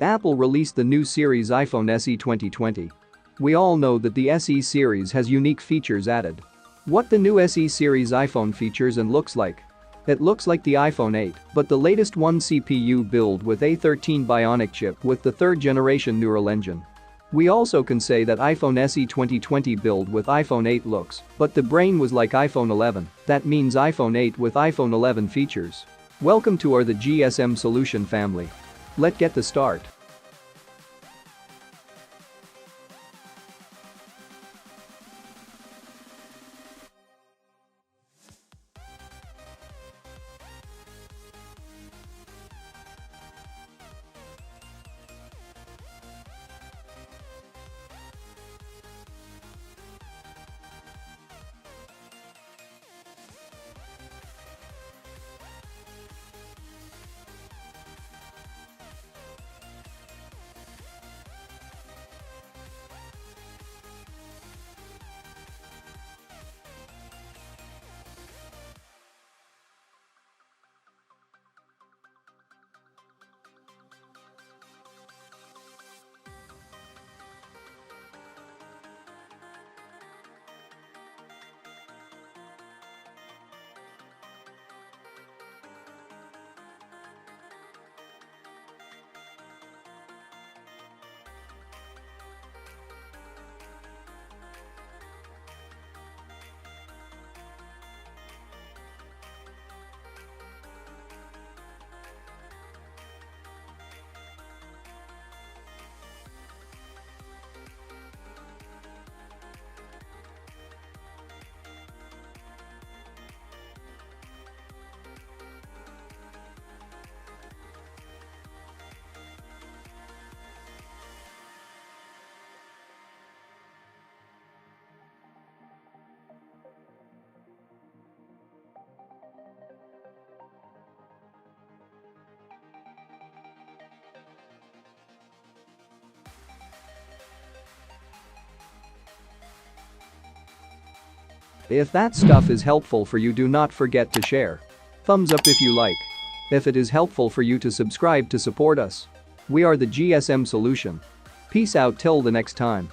Apple released the new series iPhone SE 2020. We all know that the SE series has unique features added. What the new SE series iPhone features and looks like? It looks like the iPhone 8, but the latest one CPU build with A13 Bionic Chip with the third generation neural engine. We also can say that iPhone SE 2020 build with iPhone 8 looks, but the brain was like iPhone 11, that means iPhone 8 with iPhone 11 features. Welcome to our the GSM solution family. Let's get the start. If that stuff is helpful for you, do not forget to share. Thumbs up if you like. If it is helpful for you, to subscribe to support us. We are the GSM solution. Peace out till the next time.